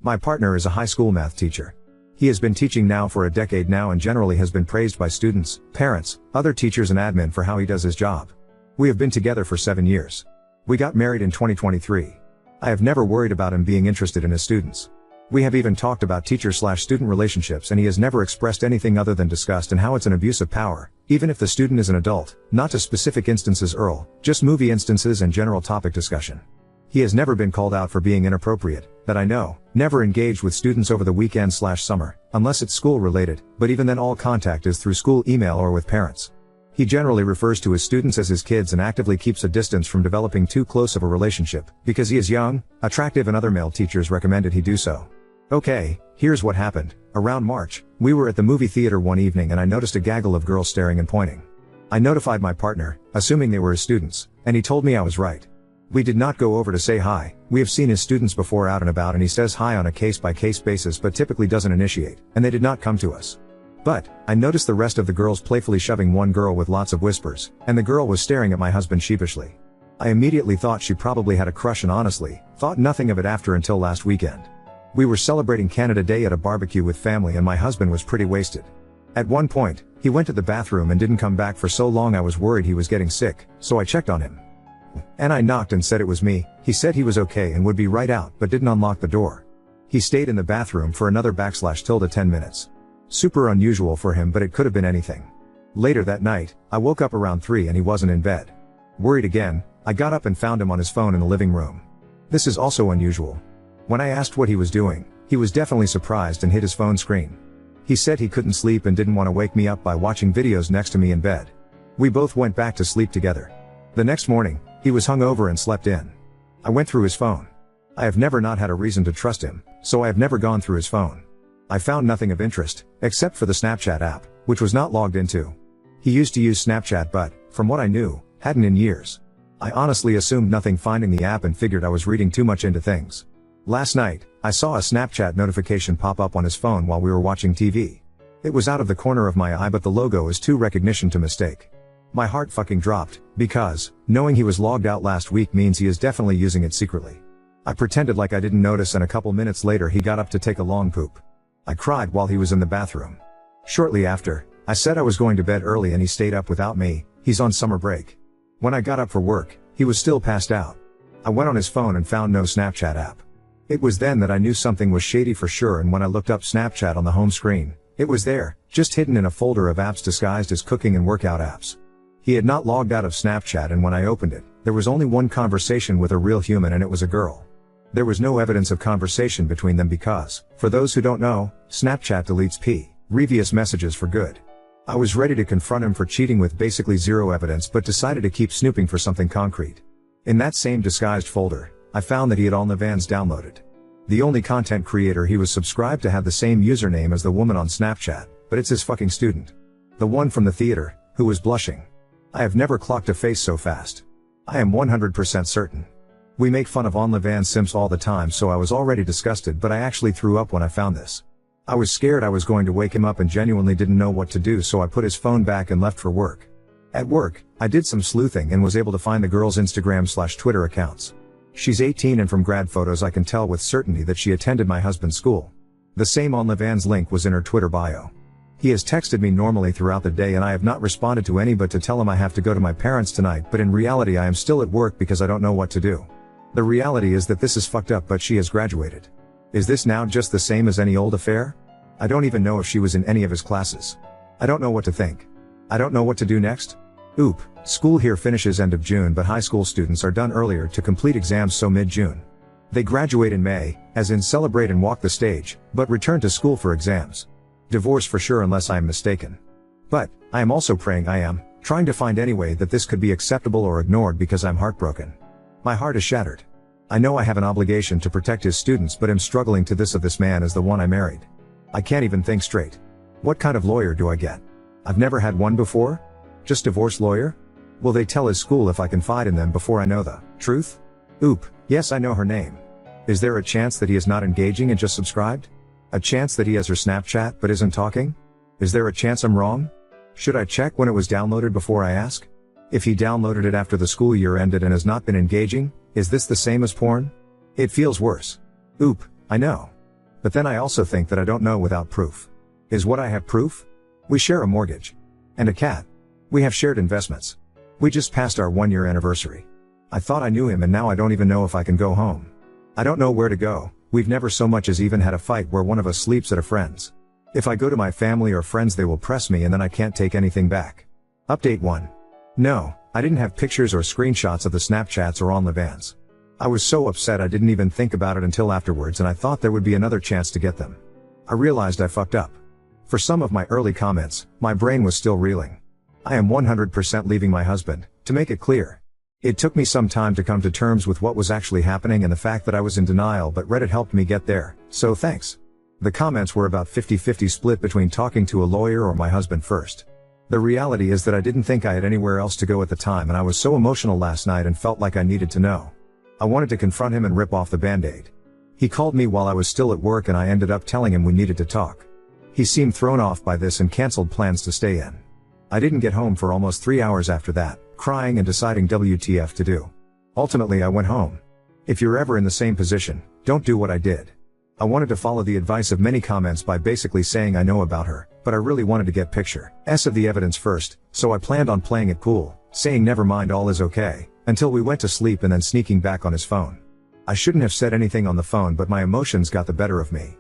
My partner is a high school math teacher. He has been teaching now for a decade now and generally has been praised by students, parents, other teachers and admin for how he does his job. We have been together for 7 years. We got married in 2023. I have never worried about him being interested in his students. We have even talked about teacher/student relationships and he has never expressed anything other than disgust and how it's an abuse of power, even if the student is an adult, not to specific instances just movie instances and general topic discussion. He has never been called out for being inappropriate, that I know, never engaged with students over the weekend/summer, unless it's school related, but even then all contact is through school email or with parents. He generally refers to his students as his kids and actively keeps a distance from developing too close of a relationship, because he is young, attractive and other male teachers recommended he do so. Okay, here's what happened. Around March, we were at the movie theater one evening and I noticed a gaggle of girls staring and pointing. I notified my partner, assuming they were his students, and he told me I was right. We did not go over to say hi. We have seen his students before out and about and he says hi on a case-by-case basis but typically doesn't initiate, and they did not come to us. But, I noticed the rest of the girls playfully shoving one girl with lots of whispers, and the girl was staring at my husband sheepishly. I immediately thought she probably had a crush and honestly, thought nothing of it after until last weekend. We were celebrating Canada Day at a barbecue with family and my husband was pretty wasted. At one point, he went to the bathroom and didn't come back for so long I was worried he was getting sick, so I checked on him. And I knocked and said it was me. He said he was okay and would be right out but didn't unlock the door. He stayed in the bathroom for another / 10 minutes. Super unusual for him but it could have been anything. Later that night, I woke up around 3 and he wasn't in bed. Worried again, I got up and found him on his phone in the living room. This is also unusual. When I asked what he was doing, he was definitely surprised and hit his phone screen. He said he couldn't sleep and didn't want to wake me up by watching videos next to me in bed. We both went back to sleep together. The next morning, he was hungover and slept in. I went through his phone. I have never not had a reason to trust him, so I have never gone through his phone. I found nothing of interest, except for the Snapchat app, which was not logged into. He used to use Snapchat but, from what I knew, hadn't in years. I honestly assumed nothing finding the app and figured I was reading too much into things. Last night, I saw a Snapchat notification pop up on his phone while we were watching TV. It was out of the corner of my eye but the logo is too recognition to mistake. My heart fucking dropped, because, knowing he was logged out last week means he is definitely using it secretly. I pretended like I didn't notice and a couple minutes later he got up to take a long poop. I cried while he was in the bathroom. Shortly after, I said I was going to bed early and he stayed up without me. He's on summer break. When I got up for work, he was still passed out. I went on his phone and found no Snapchat app. It was then that I knew something was shady for sure and when I looked up Snapchat on the home screen, it was there, just hidden in a folder of apps disguised as cooking and workout apps. He had not logged out of Snapchat and when I opened it, there was only one conversation with a real human and it was a girl. There was no evidence of conversation between them because, for those who don't know, Snapchat deletes previous messages for good. I was ready to confront him for cheating with basically zero evidence but decided to keep snooping for something concrete. In that same disguised folder, I found that he had Onlyf-ns downloaded. The only content creator he was subscribed to had the same username as the woman on Snapchat, but it's his fucking student. The one from the theater, who was blushing. I have never clocked a face so fast. I am 100% certain. We make fun of Onlyf-ns simps all the time so I was already disgusted but I actually threw up when I found this. I was scared I was going to wake him up and genuinely didn't know what to do so I put his phone back and left for work. At work, I did some sleuthing and was able to find the girl's Instagram/Twitter accounts. She's 18 and from grad photos I can tell with certainty that she attended my husband's school. The same Onlyf-ns link was in her Twitter bio. He has texted me normally throughout the day and I have not responded to any but to tell him I have to go to my parents tonight but in reality I am still at work because I don't know what to do. The reality is that this is fucked up but she has graduated. Is this now just the same as any old affair? I don't even know if she was in any of his classes. I don't know what to think. I don't know what to do next. Oop, school here finishes end of June but high school students are done earlier to complete exams so mid-June. They graduate in May, as in celebrate and walk the stage, but return to school for exams. Divorce for sure unless I am mistaken. But, I am also praying I am, trying to find any way that this could be acceptable or ignored because I'm heartbroken. My heart is shattered. I know I have an obligation to protect his students but am struggling to this of this man as the one I married. I can't even think straight. What kind of lawyer do I get? I've never had one before? Just divorce lawyer? Will they tell his school if I confide in them before I know the truth? Oop, yes I know her name. Is there a chance that he is not engaging and just subscribed? A chance that he has her Snapchat but isn't talking? Is there a chance I'm wrong? Should I check when it was downloaded before I ask? If he downloaded it after the school year ended and has not been engaging, is this the same as porn? It feels worse. Oop, I know. But then I also think that I don't know without proof. Is what I have proof? We share a mortgage. And a cat. We have shared investments. We just passed our 1-year anniversary. I thought I knew him and now I don't even know if I can go home. I don't know where to go. We've never so much as even had a fight where one of us sleeps at a friend's. If I go to my family or friends they will press me and then I can't take anything back. Update 1. No, I didn't have pictures or screenshots of the Snapchats or Onlyf-ns. I was so upset I didn't even think about it until afterwards and I thought there would be another chance to get them. I realized I fucked up. For some of my early comments, my brain was still reeling. I am 100% leaving my husband, to make it clear. It took me some time to come to terms with what was actually happening and the fact that I was in denial, but Reddit helped me get there, so thanks. The comments were about 50-50 split between talking to a lawyer or my husband first. The reality is that I didn't think I had anywhere else to go at the time and I was so emotional last night and felt like I needed to know. I wanted to confront him and rip off the band-aid. He called me while I was still at work and I ended up telling him we needed to talk. He seemed thrown off by this and cancelled plans to stay in. I didn't get home for almost 3 hours after that, crying and deciding WTF to do. Ultimately I went home. If you're ever in the same position, don't do what I did. I wanted to follow the advice of many comments by basically saying I know about her, but I really wanted to get pictures of the evidence first, so I planned on playing it cool, saying never mind all is okay, until we went to sleep and then sneaking back on his phone. I shouldn't have said anything on the phone but my emotions got the better of me.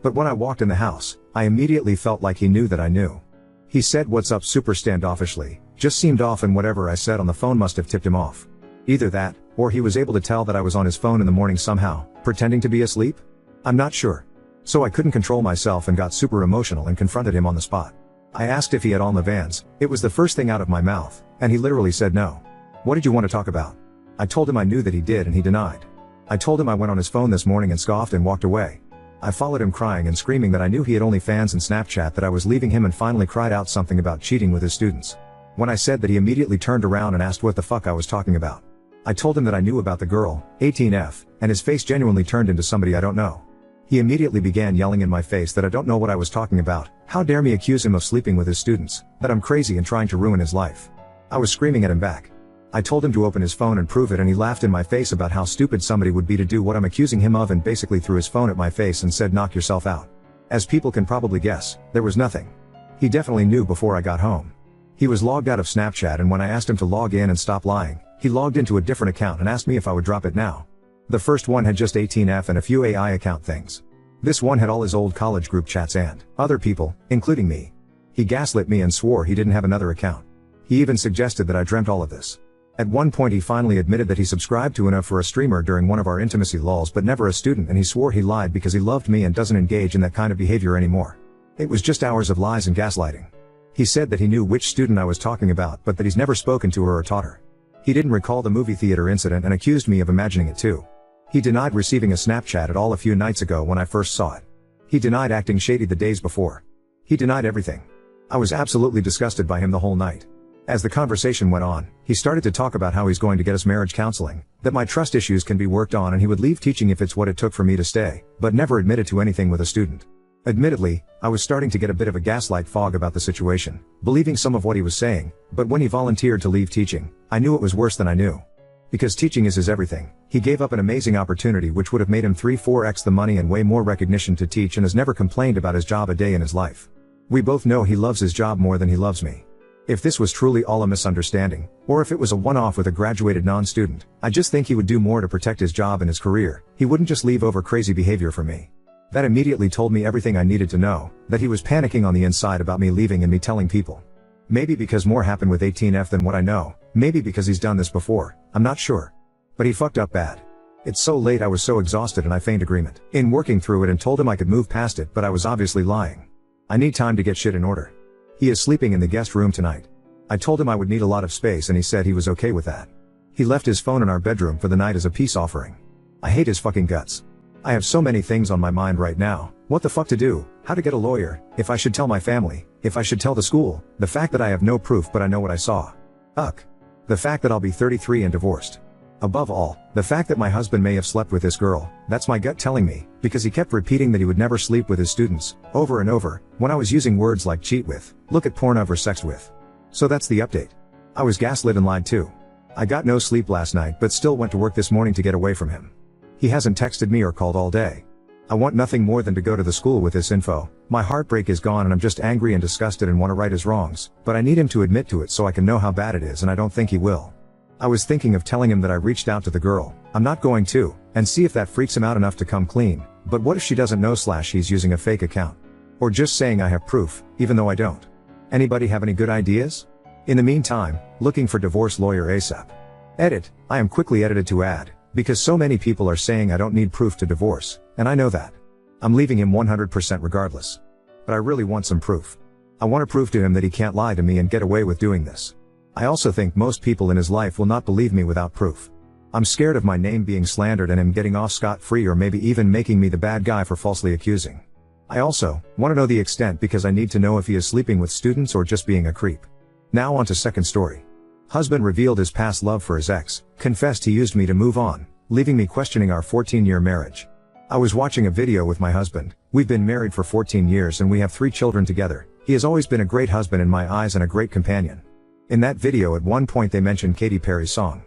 But when I walked in the house, I immediately felt like he knew that I knew. He said what's up super standoffishly, just seemed off and whatever I said on the phone must have tipped him off. Either that, or he was able to tell that I was on his phone in the morning somehow, pretending to be asleep? I'm not sure. So I couldn't control myself and got super emotional and confronted him on the spot. I asked if he had Onlyf-ns, it was the first thing out of my mouth, and he literally said no. What did you want to talk about? I told him I knew that he did and he denied. I told him I went on his phone this morning and scoffed and walked away. I followed him crying and screaming that I knew he had Onlyfans and Snapchat, that I was leaving him, and finally cried out something about cheating with his students. When I said that, he immediately turned around and asked what the fuck I was talking about. I told him that I knew about the girl, 18F, and his face genuinely turned into somebody I don't know. He immediately began yelling in my face that I don't know what I was talking about, how dare me accuse him of sleeping with his students, that I'm crazy and trying to ruin his life. I was screaming at him back. I told him to open his phone and prove it, and he laughed in my face about how stupid somebody would be to do what I'm accusing him of, and basically threw his phone at my face and said knock yourself out. As people can probably guess, there was nothing. He definitely knew before I got home. He was logged out of Snapchat, and when I asked him to log in and stop lying, he logged into a different account and asked me if I would drop it now. The first one had just 18F and a few AI account things. This one had all his old college group chats and other people, including me. He gaslit me and swore he didn't have another account. He even suggested that I dreamt all of this. At one point he finally admitted that he subscribed to enough for a streamer during one of our intimacy lulls but never a student, and he swore he lied because he loved me and doesn't engage in that kind of behavior anymore. It was just hours of lies and gaslighting. He said that he knew which student I was talking about but that he's never spoken to her or taught her. He didn't recall the movie theater incident and accused me of imagining it too. He denied receiving a Snapchat at all a few nights ago when I first saw it. He denied acting shady the days before. He denied everything. I was absolutely disgusted by him the whole night. As the conversation went on, he started to talk about how he's going to get us marriage counseling, that my trust issues can be worked on, and he would leave teaching if it's what it took for me to stay, but never admitted to anything with a student. Admittedly, I was starting to get a bit of a gaslight fog about the situation, believing some of what he was saying, but when he volunteered to leave teaching, I knew it was worse than I knew. Because teaching is his everything, he gave up an amazing opportunity which would have made him 3-4x the money and way more recognition to teach, and has never complained about his job a day in his life. We both know he loves his job more than he loves me. If this was truly all a misunderstanding, or if it was a one-off with a graduated non-student, I just think he would do more to protect his job and his career. He wouldn't just leave over crazy behavior for me. That immediately told me everything I needed to know, that he was panicking on the inside about me leaving and me telling people. Maybe because more happened with 18F than what I know, maybe because he's done this before, I'm not sure. But he fucked up bad. It's so late, I was so exhausted, and I feigned agreement in working through it and told him I could move past it, but I was obviously lying. I need time to get shit in order. He is sleeping in the guest room tonight. I told him I would need a lot of space and he said he was okay with that. He left his phone in our bedroom for the night as a peace offering. I hate his fucking guts. I have so many things on my mind right now. What the fuck to do, how to get a lawyer, if I should tell my family, if I should tell the school, the fact that I have no proof but I know what I saw. The fact that I'll be 33 and divorced. Above all, the fact that my husband may have slept with this girl, that's my gut telling me, because he kept repeating that he would never sleep with his students, over and over, when I was using words like cheat with, look at porn of, or sex with. So that's the update. I was gaslit and lied too. I got no sleep last night but still went to work this morning to get away from him. He hasn't texted me or called all day. I want nothing more than to go to the school with this info. My heartbreak is gone and I'm just angry and disgusted and want to right his wrongs, but I need him to admit to it so I can know how bad it is, and I don't think he will. I was thinking of telling him that I reached out to the girl. I'm not going to, and see if that freaks him out enough to come clean, but what if she doesn't know / he's using a fake account? Or just saying I have proof, even though I don't. Anybody have any good ideas? In the meantime, looking for divorce lawyer ASAP. Edit, I am quickly edited to add, because so many people are saying I don't need proof to divorce, and I know that. I'm leaving him 100% regardless. But I really want some proof. I want to prove to him that he can't lie to me and get away with doing this. I also think most people in his life will not believe me without proof. I'm scared of my name being slandered and him getting off scot-free, or maybe even making me the bad guy for falsely accusing. I also want to know the extent because I need to know if he is sleeping with students or just being a creep. Now on to second story. Husband revealed his past love for his ex, confessed he used me to move on, leaving me questioning our 14-year marriage. I was watching a video with my husband. We've been married for 14 years and we have 3 children together. He has always been a great husband in my eyes and a great companion. In that video at one point they mentioned Katy Perry's song.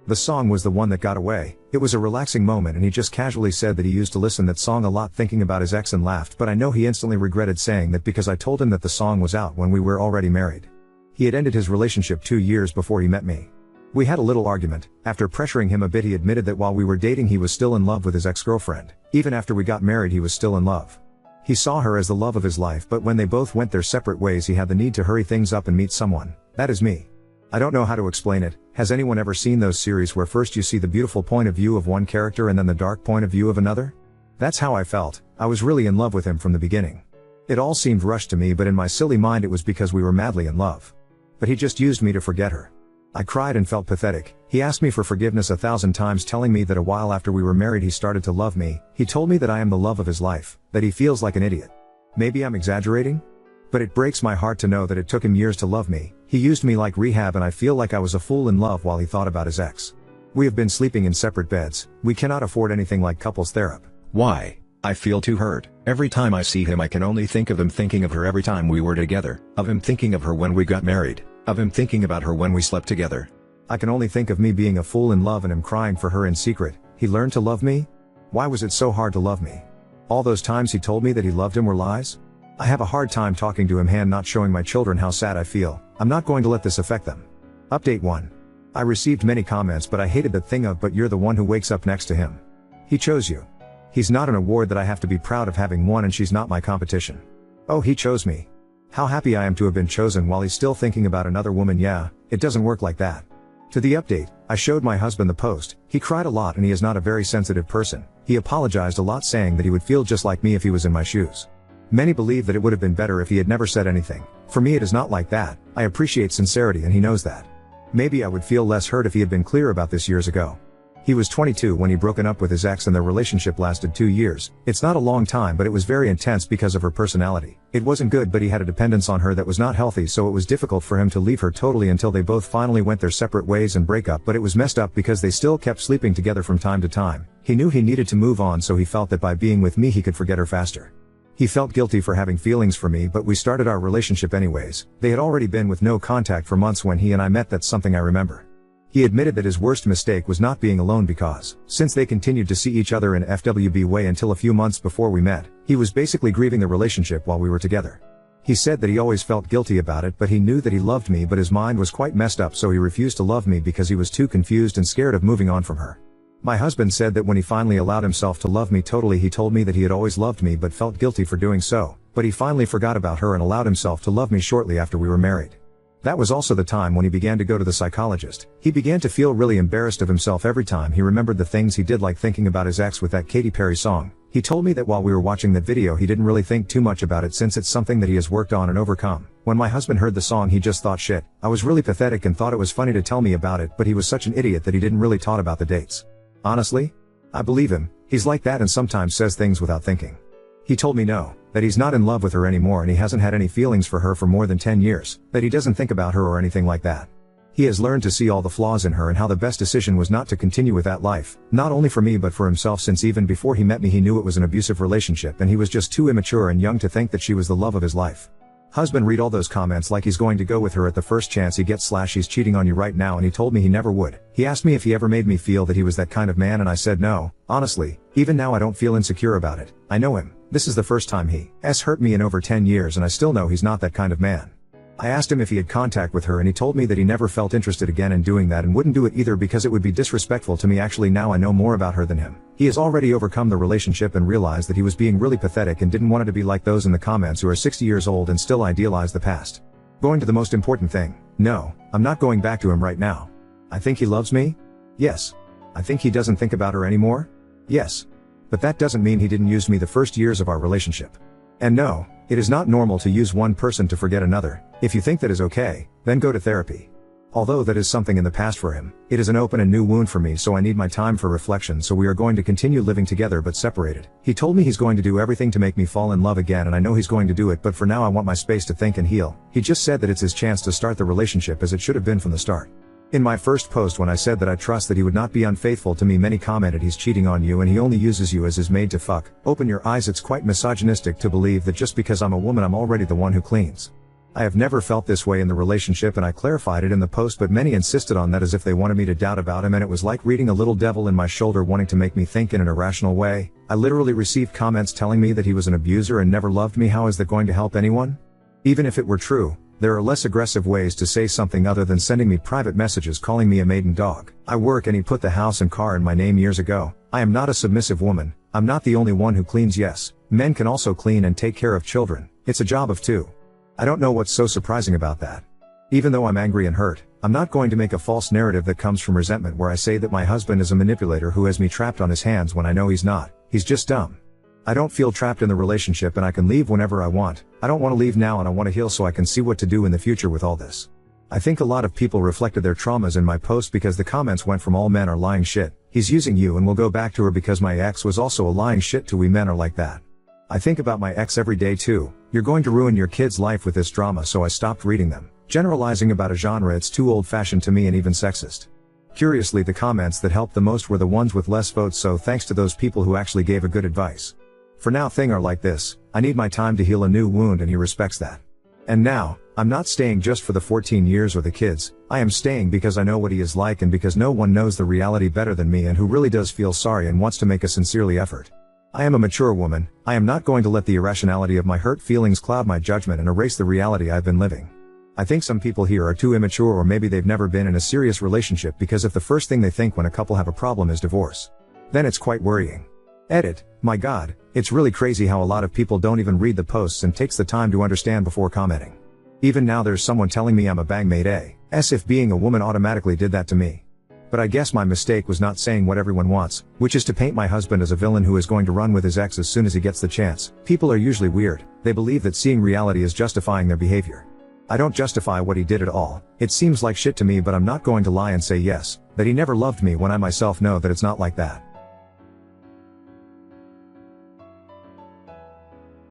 The song was the one that got away. It was a relaxing moment and he just casually said that he used to listen that song a lot thinking about his ex and laughed, but I know he instantly regretted saying that because I told him that the song was out when we were already married. He had ended his relationship 2 years before he met me. We had a little argument. After pressuring him a bit, he admitted that while we were dating he was still in love with his ex-girlfriend. Even after we got married he was still in love. He saw her as the love of his life, but when they both went their separate ways he had the need to hurry things up and meet someone. That is me. I don't know how to explain it. Has anyone ever seen those series where first you see the beautiful point of view of one character and then the dark point of view of another? That's how I felt. I was really in love with him from the beginning. It all seemed rushed to me, but in my silly mind it was because we were madly in love. But he just used me to forget her. I cried and felt pathetic. He asked me for forgiveness 1,000 times, telling me that a while after we were married he started to love me. He told me that I am the love of his life, that he feels like an idiot. Maybe I'm exaggerating? But it breaks my heart to know that it took him years to love me. He used me like rehab and I feel like I was a fool in love while he thought about his ex. We have been sleeping in separate beds. We cannot afford anything like couples therapy. Why? I feel too hurt. Every time I see him I can only think of him thinking of her every time we were together, of him thinking of her when we got married, of him thinking about her when we slept together. I can only think of me being a fool in love and him crying for her in secret. He learned to love me? Why was it so hard to love me? All those times he told me that he loved him were lies? I have a hard time talking to him and not showing my children how sad I feel. I'm not going to let this affect them. Update 1. I received many comments, but I hated that thing of "but you're the one who wakes up next to him. He chose you. He's not an award that I have to be proud of having won, and she's not my competition. Oh, he chose me. How happy I am to have been chosen while he's still thinking about another woman. Yeah, it doesn't work like that." To the update, I showed my husband the post. He cried a lot and he is not a very sensitive person. He apologized a lot, saying that he would feel just like me if he was in my shoes. Many believe that it would have been better if he had never said anything. For me it is not like that. I appreciate sincerity and he knows that. Maybe I would feel less hurt if he had been clear about this years ago. He was 22 when he broken up with his ex and their relationship lasted 2 years. It's not a long time, but it was very intense because of her personality. It wasn't good, but he had a dependence on her that was not healthy, so it was difficult for him to leave her totally until they both finally went their separate ways and break up. But it was messed up because they still kept sleeping together from time to time. He knew he needed to move on, so he felt that by being with me he could forget her faster. He felt guilty for having feelings for me, but we started our relationship anyways. They had already been with no contact for months when he and I met. That's something I remember. He admitted that his worst mistake was not being alone, because, since they continued to see each other in FWB way until a few months before we met, he was basically grieving the relationship while we were together. He said that he always felt guilty about it, but he knew that he loved me, but his mind was quite messed up, so he refused to love me because he was too confused and scared of moving on from her. My husband said that when he finally allowed himself to love me totally, he told me that he had always loved me but felt guilty for doing so, but he finally forgot about her and allowed himself to love me shortly after we were married. That was also the time when he began to go to the psychologist. He began to feel really embarrassed of himself every time he remembered the things he did, like thinking about his ex with that Katy Perry song. He told me that while we were watching that video he didn't really think too much about it, since it's something that he has worked on and overcome. When my husband heard the song he just thought shit. I was really pathetic and thought it was funny to tell me about it, but he was such an idiot that he didn't really thought about the dates. Honestly? I believe him. He's like that and sometimes says things without thinking. He told me no, that he's not in love with her anymore and he hasn't had any feelings for her for more than 10 years, that he doesn't think about her or anything like that. He has learned to see all the flaws in her and how the best decision was not to continue with that life, not only for me but for himself, since even before he met me he knew it was an abusive relationship and he was just too immature and young to think that she was the love of his life. Husband, read all those comments like he's going to go with her at the first chance he gets / he's cheating on you right now and he told me he never would. He asked me if he ever made me feel that he was that kind of man and I said no. Honestly, even now I don't feel insecure about it. I know him. This is the first time he's hurt me in over 10 years and I still know he's not that kind of man. I asked him if he had contact with her and he told me that he never felt interested again in doing that and wouldn't do it either because it would be disrespectful to me. Actually, now I know more about her than him. He has already overcome the relationship and realized that he was being really pathetic and didn't want it to be like those in the comments who are 60 years old and still idealize the past. Going to the most important thing. No, I'm not going back to him right now. I think he loves me? Yes. I think he doesn't think about her anymore? Yes. But that doesn't mean he didn't use me the first years of our relationship. And no, it is not normal to use one person to forget another. If you think that is okay, then go to therapy. Although that is something in the past for him, it is an open and new wound for me, so I need my time for reflection. So we are going to continue living together but separated. He told me he's going to do everything to make me fall in love again and I know he's going to do it, but for now I want my space to think and heal. He just said that it's his chance to start the relationship as it should have been from the start. In my first post when I said that I trust that he would not be unfaithful to me, many commented he's cheating on you and he only uses you as his maid to fuck. Open your eyes, it's quite misogynistic to believe that just because I'm a woman I'm already the one who cleans. I have never felt this way in the relationship and I clarified it in the post, but many insisted on that as if they wanted me to doubt about him, and it was like reading a little devil in my shoulder wanting to make me think in an irrational way. I literally received comments telling me that he was an abuser and never loved me. How is that going to help anyone? Even if it were true, there are less aggressive ways to say something other than sending me private messages calling me a maiden dog. I work and he put the house and car in my name years ago. I am not a submissive woman. I'm not the only one who cleans. Yes, men can also clean and take care of children. It's a job of two. I don't know what's so surprising about that. Even though I'm angry and hurt, I'm not going to make a false narrative that comes from resentment where I say that my husband is a manipulator who has me trapped on his hands when I know he's not. He's just dumb. I don't feel trapped in the relationship and I can leave whenever I want. I don't want to leave now and I want to heal so I can see what to do in the future with all this. I think a lot of people reflected their traumas in my post because the comments went from all men are lying shit, he's using you and we'll go back to her because my ex was also a lying shit to we men are like that. I think about my ex every day too. You're going to ruin your kid's life with this drama, so I stopped reading them. Generalizing about a genre, it's too old-fashioned to me and even sexist. Curiously, the comments that helped the most were the ones with less votes, so thanks to those people who actually gave a good advice. For now things are like this. I need my time to heal a new wound and he respects that. And now, I'm not staying just for the 14 years or the kids. I am staying because I know what he is like and because no one knows the reality better than me and who really does feel sorry and wants to make a sincerely effort. I am a mature woman. I am not going to let the irrationality of my hurt feelings cloud my judgment and erase the reality I've been living. I think some people here are too immature, or maybe they've never been in a serious relationship, because if the first thing they think when a couple have a problem is divorce, then it's quite worrying. Edit. My God, it's really crazy how a lot of people don't even read the posts and takes the time to understand before commenting. Even now there's someone telling me I'm a bangmate, as if being a woman automatically did that to me. But I guess my mistake was not saying what everyone wants, which is to paint my husband as a villain who is going to run with his ex as soon as he gets the chance. People are usually weird. They believe that seeing reality is justifying their behavior. I don't justify what he did at all. It seems like shit to me, but I'm not going to lie and say yes, that he never loved me when I myself know that it's not like that.